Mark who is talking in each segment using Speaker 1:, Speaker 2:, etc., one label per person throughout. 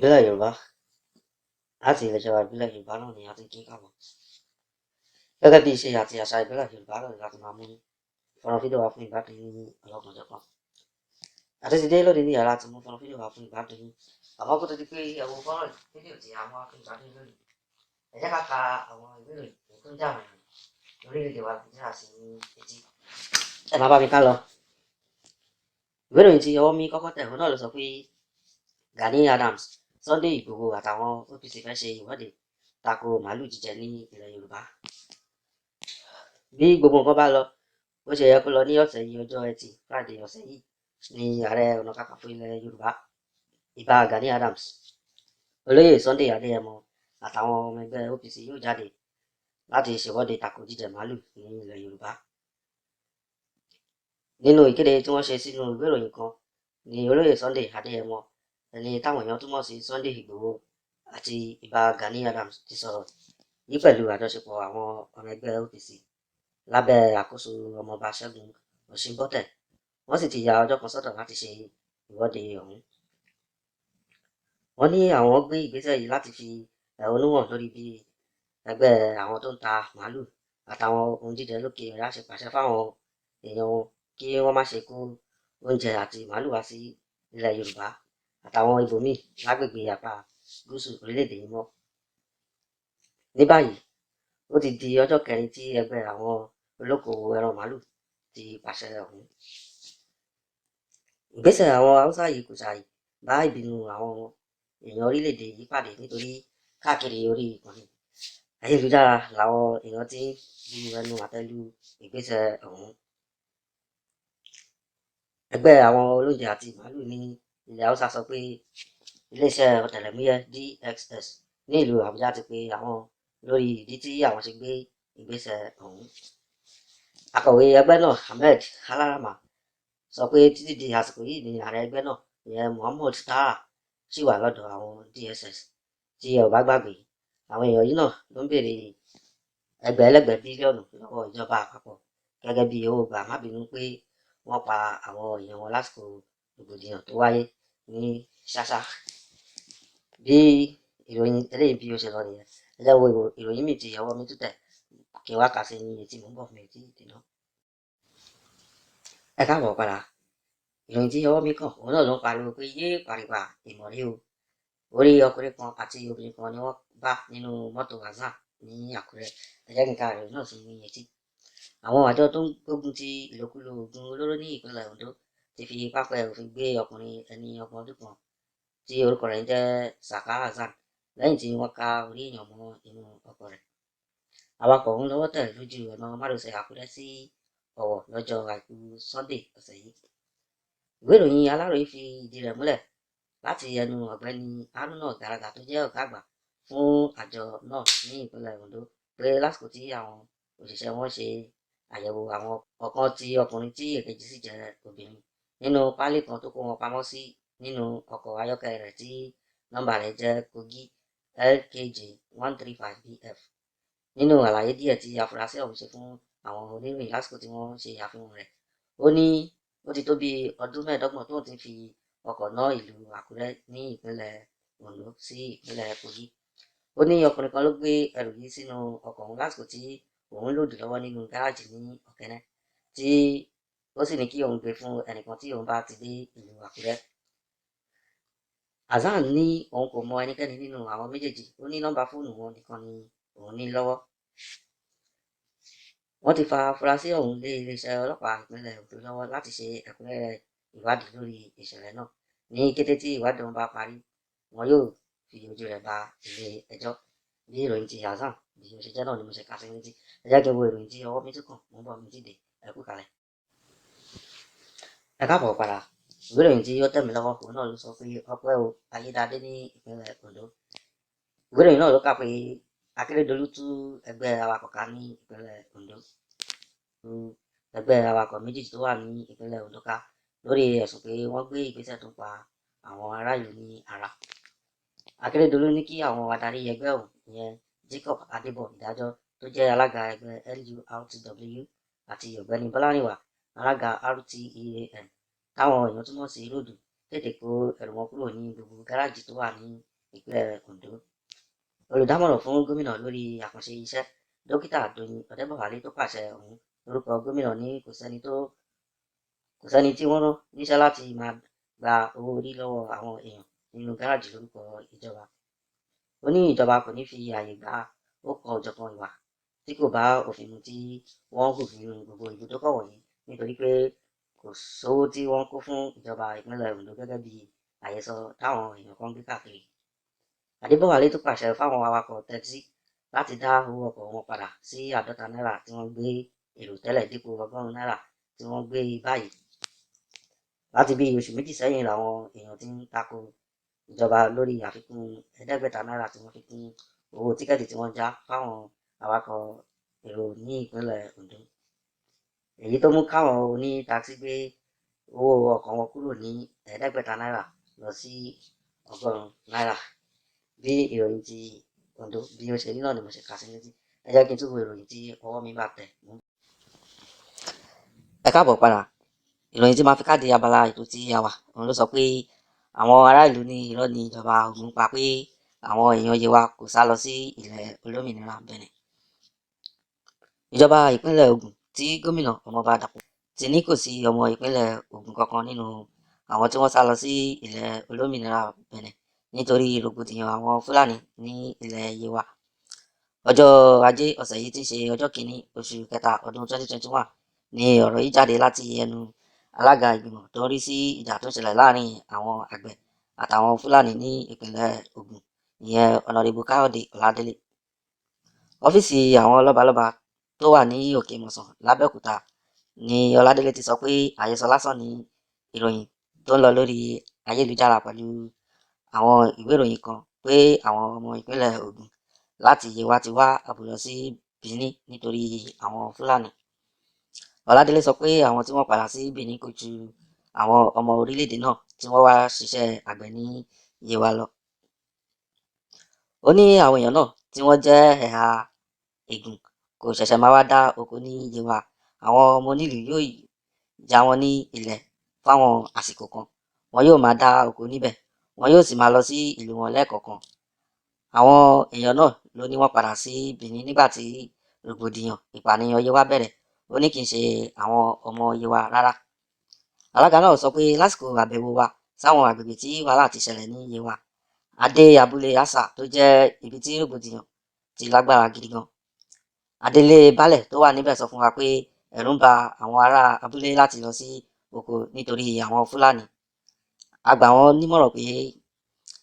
Speaker 1: ìbílẹ̀ Yorùbá láti ilé-iṣẹ́ wa ìbílẹ̀ Yorùbá náà ni a ti ń kí yín káàbọ̀. Gẹ́gẹ́ bí ìṣe àti àṣà ìbílẹ̀ Yorùbá náà ni láti máa mú fọ́nrán fídíò wá fún ìgbádùn yín ní ọlọ́kan-ò-jọ̀kan. A ti dé lónìí ní yàrá láti mú fọ́nrán fídíò wá fún ìgbádùn yín. Àmọ́ kó tó di pé ẹ wo fọ́nrán fídíò tí a mú wá fún ìgbádùn yín lónìí, ẹ jẹ́ ká ka àwọn ìwé ìròyìn tó ń jà ròyìn lórílẹ̀-èdè wa Nàìjíríà sí etí. Ẹ máa bá mi ká lọ. Ìwé ìròyìn tí ọwọ́ mi kọ́kọ́ tẹ̀ òun náà ló sọ pé Gani Adams, Sunday Igboho àtàwọn OPC fẹ́ ṣe ìwọ́de tako màálù jíjẹ ní ilẹ̀ Yorùbá. Bí gbogbo nǹkan bá lọ bó ṣe yẹ kó lọ ní ọ̀sẹ̀ yìí, ọjọ́ Ẹtì Friday ọ̀sẹ̀ yìí ni Ààrẹ Ọ̀nà Kakanfò ilẹ̀ Yorùbá Ìbà Gani Adams, olóyè Sunday Adéyẹmọ àtàwọn ọmọ ẹgbẹ́ OPC yóò jáde láti ṣèwọ́de tako jíjẹ màálù ní ilẹ̀ Yorùbá. Nínú ìkéde tí wọ́n ṣe sínú ìwé ìròyìn kan ni olóyè Sunday Adéyẹmọ, ẹni táwọn èèyàn túmọ̀ sí Sunday Igboho, àti Ìbà Gani Adams ti sọ̀rọ̀ yìí pẹ̀lú àjọṣepọ̀ àwọn ọmọ ẹgbẹ́ OPC lábẹ́ àkóso ọmọọba Ṣẹ́gun Òṣìbọ́tẹ̀. Wọ́n sì ti ya ọjọ́ kan sọ́tọ̀ láti ṣe ìwọ́de ọ̀hún. Wọ́n ní àwọn gbé ìgbésẹ̀ yìí láti fi ẹ̀hónú hàn lórí bí ẹgbẹ́ àwọn tó ń ta màálù àtàwọn ohun jíjẹ lókè ọ̀yà ṣe pàṣẹ fáwọn èèyàn wọn kí wọ́n má ṣe kó oúnjẹ àti màálù wá sí ilẹ̀ Yorùbá àtàwọn ibòmíì lágbègbè apá gúúsù orílẹ̀-èdè yìí mọ́. Ní báyìí, ó ti di ọjọ́ kẹrin tí ẹgbẹ́ àwọn olókoòwò ẹran màálù ti pàṣẹ ọ̀hún. Ìgbésẹ̀ àwọn Haúsá yìí kò ṣàì bá ìbínú àwọn èèyàn orílẹ̀-èdè yìí pàdé, nítorí káàkiri orí ìkànnì ayélujára làwọn èèyàn ti ń bu ẹnu àtẹ́ lu ìgbésẹ̀ ọ̀hún. Ẹgbẹ́ àwọn olóúnjẹ àti màálù ní ilẹ̀ Haúsá sọ pé iléeṣẹ́ ọ̀tẹlẹ̀múyẹ́ DSS ní ìlú Àbújá ti pe àwọn lórí ìdí tí àwọn ṣe gbé ìgbésẹ̀ ọ̀hún. Akọ̀wé ẹgbẹ́ náà Ahmed Alarama sọ pé títí di àsìkò yìí ni ààrẹ ẹgbẹ́ náà ìyẹn Muhammad Taha ṣì wà lọ́dọ̀ àwọn DSS. Tí ẹ ò bá gbàgbé, àwọn èèyàn yìí náà ló ń béèrè ẹgbẹ̀lẹ́gbẹ̀ bílíọ̀nù lọ́wọ́ ìjọba àpapọ̀ gẹ́gẹ́ bí owó gbà má bínú pé wọ́n pa àwọn èèyàn wọn lásìkò rògbòdìyàn tó wáyé ní Ṣáṣá. Bí ìròyìn eléyìí bí ó ṣe lọ nìyẹn. Ẹ jẹ́ wo ìròyìn míì tí ọwọ́ mi tún tẹ̀ kí n wá kà sí ní etí, mò ń bọ̀ fún etí ìdènà. Ẹ káàbọ̀ padà. Ìròyìn tí ọwọ́ mi kàn òun náà ló ń pariwo pé yé pàrìpà ìmọ̀rí o. Orí ọkùnrin kan àti obìnrin kan ni wọ́n bá nínú mọ́tò Hasan ní Àkúrẹ́. Ẹ jẹ́ kí n ka ìròyìn náà sí ní etí. Àwọn àjọ tó ń gbógun ti ìlòkulò oògùn olóró ní ìpínlẹ̀ Ondo ti fi pápẹ́ òfin gbé ọkùnrin ẹni ọgbọ̀n ọdún kan tí orúkọ rẹ̀ ń jẹ́ Saka Hasan lẹ́yìn tí wọ́n ká orí èèyàn mọ́ inú ọkọ̀ rẹ̀. Awakọ̀ ọ̀hún lọ́wọ́ tẹ̀ lójú ọ̀nà márosẹ̀ Àkúrẹ́ sí Ọ̀wọ̀ lọ́jọ́ Àìkú Sunday ọ̀sẹ̀ yìí. Ìwé ìròyìn Aláròyé fi ìdí rẹ̀ múlẹ̀ láti ẹnu ọ̀gbẹ́ni Haruna Garaga tó jẹ́ ọ̀gá àgbà fún àjọ náà ní ìpínlẹ̀ Ondo pé lásìkò tí àwọn òṣìṣẹ́ wọn ṣe àyẹ̀wò àwọn ọ̀kan tí ọkùnrin tí èkejì sì jẹ́ obìnrin nínú páálí kan tó kó wọn pamọ́ sí nínú ọkọ̀ ayọ́kẹ́lẹ́ rẹ̀ tí nọ́mbà rẹ̀ jẹ́ Kogi LKJ 135BF. Nínú àlàyé díẹ̀ tí afurasí ọ̀hún ṣe fún àwọn oníròyìn lásìkò tí wọ́n ṣe àfihàn rẹ̀, ó ní ó ti tó bí ọdún mẹ́ẹ̀ẹ́dọ́gbọ̀n tóun ti ń fi ọkọ̀ náà ìlú Àkúrẹ́ ní ìpínlẹ̀ Ondo sí ìpínlẹ̀ Kogi. Ó ní ọkùnrin kan ló gbé ẹrù yìí sínú ọkọ̀ ọ̀hún lásìkò tí òun lòdì lọ́wọ́ nínú gáráàjì ní Ọ̀kẹ́nẹ́, tí ó sì ní kí òun gbé fún ẹnìkan tí òun bá ti dé ìlú Àkúrẹ́. Hasan ní òun kò mọ ẹnikẹ́ni nínú àwọn méjèèjì, ó ní nọ́mbà fóònù wọn nìkan ni òun ní lọ́wọ́. Wọ́n ti fa afurasí ọ̀hún lé iléeṣẹ́ ọlọ́pàá ìpínlẹ̀ Ondo lọ́wọ́ láti ṣe ẹ̀kúnrẹ́rẹ́ ìwádìí lórí ìṣẹ̀lẹ̀ náà. Ní kété tí ìwádìí wọn bá parí, wọn yóò fi ojú rẹ̀ ba ilé ẹjọ́. Bí ìròyìn ti Hasan bí ó ṣe jẹ́ náà ni mo ṣe kà sí létí. Ẹ jẹ́ kí n wo ìròyìn tí ọwọ́ mi tún kàn, mò ń bọ̀ mi ti dé, ẹ kú kalẹ̀. Ẹ káàbọ̀ padà. Ìwé ìròyìn tí ó tẹ̀ mí lọ́wọ́ òun náà ló sọ pé ọpẹ́ o Ayédáadé ní ìpínlẹ̀ Ondo. Ìwé ìròyìn náà ló kà pé Akérédolú tú ẹgbẹ́ awakọ̀ ká ní ìpínlẹ̀ Ondo. Ẹgbẹ́ awakọ̀ méjì tó wà ní ìpínlẹ̀ Ondo ká lórí ẹ̀sùn pé wọ́n gbé ìgbésẹ̀ tó pa àwọn ará ìlú ní ara. Akérédolú ní kí àwọn adarí ẹgbẹ́ ọ̀hún ìyẹn Jacob Adébọ̀ Ìdájọ́ tó jẹ́ alága ẹgbẹ́ LURTW àti ọ̀gbẹ́ni Bọ́lárìnwá alága RTEAN táwọn èèyàn túmọ̀ sí ròdù tètè kó ẹrù wọn kúrò ní gbogbo gáràjì tó wà ní ìpínlẹ̀ Ondo. Olùdámọ̀ràn fún gómìnà lórí àkànṣe iṣẹ́ dókítà Doyin Ọ̀dẹ́bọ̀wálé tó pàṣẹ ọ̀hún lórúkọ gómìnà ní kò sẹ́ni tí wọ́n rán níṣẹ́ láti máa gba owó orí lọ́wọ́ àwọn èèyàn nínú gáràjì lórúkọ ìjọba. Ó ní ìjọba kò ní fi ààyè gba ọ̀kan-ò-jọ̀kan ìwà tí kò bá òfin mu tí wọ́n hù nínú gbogbo ibùdókọ̀ wọ̀nyí nítorí pé kò sówó tí wọ́n kó fún ìjọba ìpínlẹ̀ Ondo gẹ́gẹ́ bí àhesọ táwọn èèyàn kan gbé káàkiri. Adébọ̀wálé tún pàṣẹ fáwọn awakọ̀ tẹ́kísì láti dá owó ọkọ̀ wọn padà sí 50 náírà tí wọ́n gbé èrò tẹ́lẹ̀ dípò 100 náírà tí wọ́n gbé báyìí. Láti bí oṣù méjì sẹ́yìn làwọn èèyàn ti ń tako ìjọba lórí àfikún 500 náírà tí wọ́n fi kún owó tíkẹ́ẹ̀tì tí wọ́n já fáwọn awakọ̀ èrò ní ìpínlẹ̀ Ondo. Èyí tó mú káwọn oní takisí gbé owó ọkọ̀ wọn kúrò ní 500 náírà lọ sí 100 náírà. Bí ìròyìn ti Ondo bí ó ṣe rí náà ni mo ṣe kà sí létí. Ẹ jẹ́ kí n tún wo ìròyìn tí ọwọ́ mi bá tẹ̀. Ẹ káàbọ̀ padà. Ìròyìn tí máa fi káàdì abala ètò tí a wà òun ló sọ pé àwọn ará ìlú ní irọ́ ni ìjọba Ògùn pa pé àwọn èèyàn Yewa kò sá lọ sí ilẹ̀ olómìnira Benin. Ìjọba ìpínlẹ̀ Ògùn tí gómìnà Ọmọọba Dàpọ̀ ti ní kò sí ọmọ ìpínlẹ̀ Ògùn kankan nínú àwọn tí wọ́n sá lọ sí ilẹ̀ olómìnira Benin nítorí rògbòdìyàn àwọn Fúlàní ní ilẹ̀ Yewa. Ọjọ́ Ajé ọ̀sẹ̀ yìí tí í ṣe ọjọ́ kìíní oṣù kẹta ọdún 2021 ni ọ̀rọ̀ yìí jáde láti ẹnu alága ìgbìmọ̀ tó ń rí sí ìjà tó ń ṣẹlẹ̀ láàrin àwọn àgbẹ̀ àtàwọn Fúlàní ní ìpínlẹ̀ Ògùn, ìyẹn Ọ̀nàrẹ́bù Káyọ̀dé Ọládélé. Ọ́fíìsì àwọn lọ́balọ́ba tó wà ní Òkè Mọ̀sán lábẹ́òkúta ni Ọládélé ti sọ pé àhesọ lásán ni ìròyìn tó ń lọ lórí ayélujára pẹ̀lú àwọn ìwé ìròyìn kan pé àwọn ọmọ ìpínlẹ̀ Ògùn láti Yewa ti wá ààbò lọ sí Benin nítorí àwọn Fúlàní. Ọládélé sọ pé àwọn tí wọ́n padà sí Benin kò ju àwọn ọmọ orílẹ̀-èdè náà tí wọ́n wá ṣiṣẹ́ àgbẹ̀ ní Yewa lọ. Ó ní àwọn èèyàn náà tí wọ́n jẹ́ ẹ̀hà Ègùn kò ṣẹ̀ṣẹ̀ máa wá dá oko ní Yewa. Àwọn ọmọ onílùú yóò já wọn ní ilẹ̀ fáwọn àsìkò kan, wọn yóò máa dá oko níbẹ̀, wọn yóò sì máa lọ sí ìlú wọn lẹ́ẹ̀kọ̀ọ̀kan. Àwọn èèyàn náà ló ní wọ́n padà sí Benin nígbà tí rògbòdìyàn ìpànìyàn Yewa bẹ̀rẹ̀. Ó ní kì í ṣe àwọn ọmọ Yewa rárá. Alága náà sọ pé lásìkò àbẹ̀wò wa sáwọn àgbègbè tí wàhálà ti ṣẹlẹ̀ ní Yewa, a dé abúlé Asa tó jẹ́ ibi tí rògbòdìyàn ti lágbára gidi gan. Adélé baálẹ̀ tó wà níbẹ̀ sọ fún wa pé ẹ̀rù ń ba àwọn ará abúlé láti lọ sí oko nítorí àwọn Fúlàní. A gbà wọ́n nímọ̀ràn pé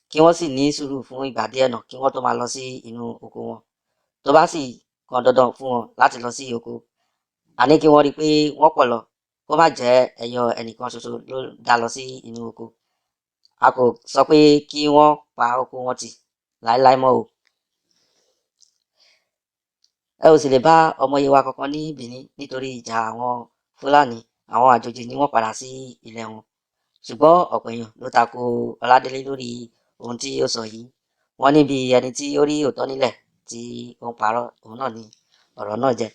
Speaker 1: kí wọ́n sì ní sùúrù fún ìgbà díẹ̀ náà kí wọ́n tó máa lọ sí inú oko wọn. Tó bá sì kan dandan fún wọn láti lọ sí oko, a ní kí wọ́n rí i pé wọ́n pọ̀ lọ, kó má jẹ́ ẹyọ ẹnìkan ṣoṣo ló dá lọ sí inú oko. A kò sọ pé kí wọ́n pa oko wọn tì láéláé mọ́ o. Ẹ ò sì lè bá ọmọ Yewa kankan ní Benin nítorí ìjà àwọn Fúlàní. Àwọn àjòjì ni wọ́n padà sí ilẹ̀ wọn. Ṣùgbọ́n ọ̀pọ̀ èèyàn ló tako Ọládélé lórí ohun tí ó sọ yìí. Wọ́n ní bí ẹni tí ó rí òótọ́ nílẹ̀ tí ó ń parọ́, òun náà ni ọ̀rọ̀ náà jẹ́.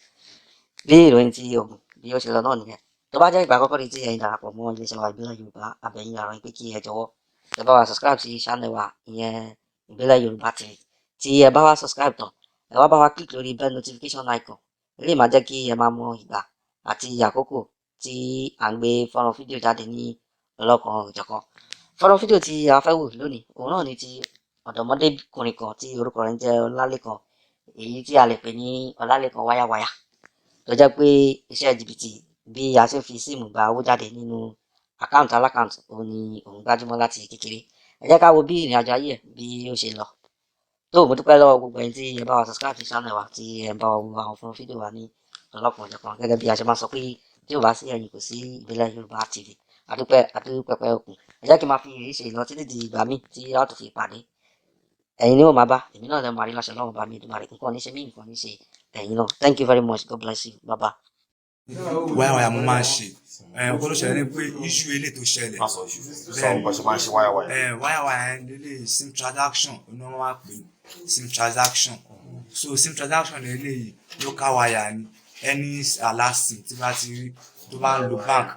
Speaker 1: Bí ìròyìn ti Ògùn bí ó ṣe lọ náà nìyẹn. Tó bá jẹ́ ìgbà àkọ́kọ́ rí tí ẹ̀yin darapọ̀ mọ́ iléeṣẹ́ wa Ìbílẹ̀ Yorùbá, a bẹ̀ yín pé kí ẹ jọ̀wọ́ ẹ bá wa subscribe sí channel wa ìyẹn Ìbílẹ̀ Yorùbá TV. Tí ẹ bá wá subscribe tán, ẹ wá bá wa click lórí bell notification icon. Eléyìí máa jẹ́ kí ẹ máa mọ ìgbà àti àkókò tí à ń gbé fọ́nrán fídíò jáde ní ọlọ́kan-ò-jọ̀kan. Fọ́nrán fídíò tí a fẹ́ wò lónìí òun náà ni ti ọ̀dọ́mọdékùnrin kan tí orúkọ rẹ̀ ń jẹ́ Ọlálékan, èyí tí a lè pè ní Ọlálékan wáyáwáyá, tó jẹ́ pé iṣẹ́ jìbìtì bí a ṣe ń fi síìmù gba owó jáde nínú àkáǹtì alákáǹtì òun ni òun gbájúmọ́ láti kékeré. Ẹ jẹ́ ká wo bí ìrìn àjò ayé ẹ̀ bí ó ṣe lọ. Tó mo dúpẹ́ lọ́wọ́ gbogbo ẹ̀yin tí ẹ bá wa subscribe sí channel wa tí ẹ ń bá wa wo àwọn fọ́nrán fídíò wa ní ọlọ́kan-ò-jọ̀kan gẹ́gẹ́ bí a ṣe máa sọ pé tí ò bá sí ẹ̀yin kò sí Ìbílẹ̀ Yorùbá TV. Adúpẹ́ adúpẹ́pẹ́ òkun. Ẹ jẹ́ kí n máa fi èyí ṣe ìlọ títí di ìgbà míì tí a ó tún fi pàdé. Ẹ̀yin ni ó máa bá, èmi náà lè máa rí láṣẹ Ọlọ́run bá mi Èdùmàrè, nǹkan ní ṣe mí, nǹkan ní ṣe ẹ̀yin náà. Thank you very much. God bless you. Bye bye.
Speaker 2: Wáyàwáyà mo máa ń ṣe ọkọ ló ṣẹlẹ̀ ní pé iṣu ilé tó ṣẹlẹ̀ wáyàwáyà lélẹ̀ sim transaction ní wọ́n wá pè sim transaction. So sim transaction lélẹ̀ local wire ni any alásin tí bá ti rí tó bá ń lo bank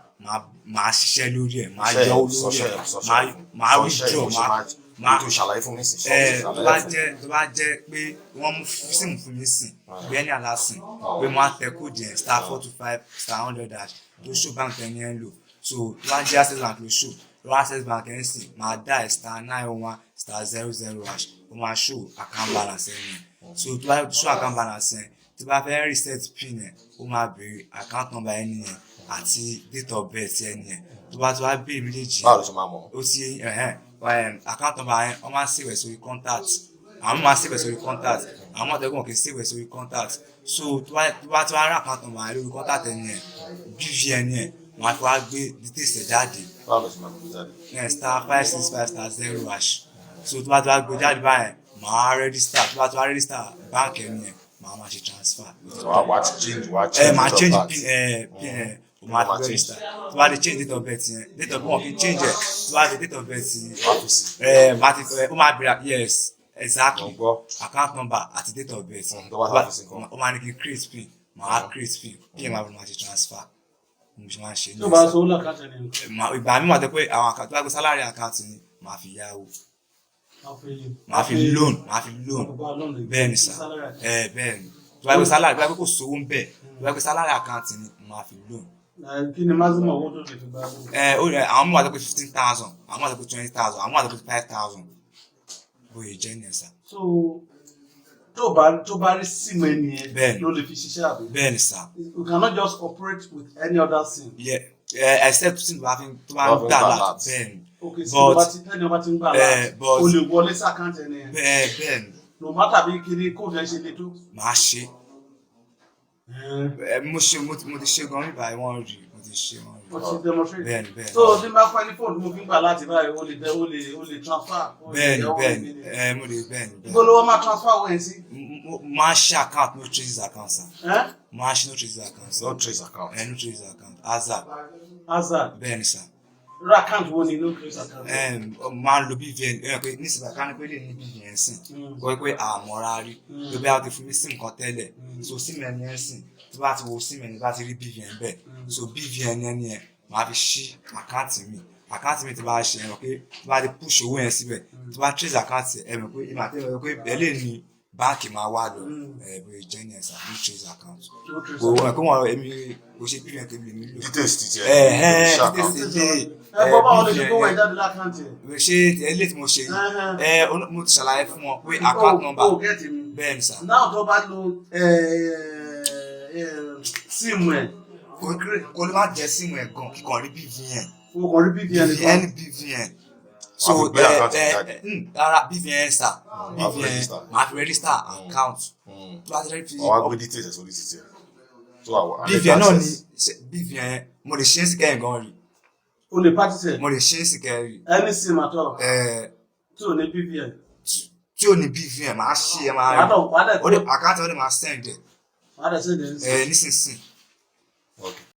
Speaker 2: máa ṣiṣẹ́ lórí ẹ̀, máa yọ owó lórí ẹ̀, máa withdraw, máa
Speaker 3: tó ṣàlàyé fún mi sí.
Speaker 2: tó bá jẹ́ pé wọ́n mú síìmù fún mi sìn bí ẹni àlásìn pé wọ́n á tẹ kóòdù yẹn *425 *100# tó show bank ẹni ẹ̀ ń lò so tó bá jẹ́ access bank ló show tó access bank ẹ̀ ń sìn máa dá ẹ̀ *901 *00# ó máa show account balance ẹni so tó bá show account balance ẹ̀ tó bá fẹ́ reset pin ẹ̀ ó máa béèrè account number ẹni yẹn àti date of birth ẹni yẹn tó bá béèrè méjèèjì
Speaker 3: báwo ló ṣe máa mọ̀
Speaker 2: ó ti account number yẹn wọ́n máa save ẹ̀ sórí contact àwọn máa save ẹ̀ sórí contact àwọn ọ̀tẹ̀gbọ́n kì í save ẹ̀ sórí contact so tó bá rí account number yẹn lórí contact ẹni yẹn BVN yẹn wọ́n á fi wá gbé details ẹ̀ jáde
Speaker 3: báwo ló ṣe máa gbé jáde
Speaker 2: *565 *0# so tó bá gbé jáde báyẹn màá register tó bá register bank ẹni yẹn màá ṣe transfer.
Speaker 3: wà á change
Speaker 2: máa change pin o máa fi register tó bá change date of birth yẹn date of birth wọn kì í change ẹ tó bá date of birth máa ti ó máa bẹ̀rẹ̀ yes exactly account number àti date of birth ó máa ní kí n create pin màá create pin pin máa ṣe transfer mo ṣe máa ṣe ní
Speaker 4: tó bá sọ owó làkàtà ni
Speaker 2: ìgbà mi wà tẹ́ pé àwọn àkàtà tó bá gbé salary account ni màá fi yáwó màá fi loan bẹ́ẹ̀ ni sà bẹ́ẹ̀ ni tó bá gbé salary tó bá gbé kò sówó ń bẹ̀ tó bá gbé salary account ni màá fi loan.
Speaker 4: kí ni maximum owó tó lè fi gbà lóun.
Speaker 2: àwọn mú àtọ́pẹ́ 15,000 àwọn àtọ́pẹ́ 20,000 àwọn àtọ́pẹ́ 5,000 bóyá jẹ́ ní ẹ̀sà.
Speaker 4: so tó bá rí sim ẹni yẹn ló lè fi ṣiṣẹ́ àbí.
Speaker 2: bẹ́ẹ̀ ni sà.
Speaker 4: you cannot just operate with any other sim.
Speaker 2: except sim tó bá ń gbà láti bẹ́ẹ̀ ni.
Speaker 4: okay so tẹ́ni ọba ti ń gbà láti o lè wọlé sí àkáǹtì ẹni yẹn.
Speaker 2: bẹ́ẹ̀ ni.
Speaker 4: no matter bí kiri kóòdù ẹ ṣe le tó.
Speaker 2: màá ṣe mo ti ṣe gan nígbà wọ́n rí mo ti ṣe wọn rí.
Speaker 4: o ti demonstrate.
Speaker 2: bẹ́ẹ̀ni.
Speaker 4: so ní bá fẹ́ ní fóònù mo fi ń gbà láti báyìí o lè transfer.
Speaker 2: bẹ́ẹ̀ni mo lè bẹ́ẹ̀ni.
Speaker 4: ìgbólówó máa transfer owó yẹn sí.
Speaker 2: máa ṣe account no traces account sa. máa ṣe no traces account.
Speaker 3: no trace account.
Speaker 2: no traces account azar. bẹ́ẹ̀ni sa.
Speaker 4: irú account wo ni no trace account.
Speaker 2: máa ń lo BVN pé nísìnyí ká ní pé lè ní BVN sìn kọ́ pé àmọ́ra rí tó bí a ti fún mi sim kan tẹ́lẹ̀ so sim ẹni ẹ̀ sìn tó bá ti wo sim ẹni bá ti rí BVN bẹ́ẹ̀ so BVN ẹni ẹ̀ máa fi ṣí àkáǹtì mi ti bá ṣe ẹ̀ mọ̀ pé tó bá ti push owó yẹn síbẹ̀ tó bá trace àkáǹtì ẹ̀ mọ̀ pé ìmọ̀ àti ẹ̀ mọ̀ pé bẹ́ẹ̀ lè ní báńkì máa wá lọ bóyá jẹ́ ní ẹ̀sà no trace account kò wọ́n kó wọn èmi kò ṣe BVN kébìlì mi lò.
Speaker 3: details ti jẹ́
Speaker 2: details ti jẹ́
Speaker 4: bọ́ báwo lè fi kó wẹ̀ jáde lákàntì ẹ̀.
Speaker 2: ṣé ilé tí mo ṣe yìí mo ti ṣàlàyé fún wọn pé account number bẹ́ẹ̀ ni sà.
Speaker 4: náà tó bá lo síìmù ẹ̀.
Speaker 2: kò lè má jẹ́ síìmù ẹ̀ gan kíkan rí BVN.
Speaker 4: o kàn rí BVN.
Speaker 2: BVN so rárá BVN sà BVN máa fi register account.
Speaker 3: wọ́n á gbé details ẹ̀ sórí títí ẹ̀.
Speaker 2: BVN náà ni BVN mo lè ṣe é sí kẹ́hìn gan rí.
Speaker 4: o lè pàtìsẹ̀.
Speaker 2: mo lè ṣe é sí kẹ́hìn rí.
Speaker 4: any sim at all. tí o ní BVN.
Speaker 2: tí o ní BVN máa ṣe é máa rí. àkáǹtì ọ̀dẹ̀ máa send ẹ̀.
Speaker 4: máa dẹ̀ send ẹ̀
Speaker 2: nísinsìnyí.
Speaker 3: Okay.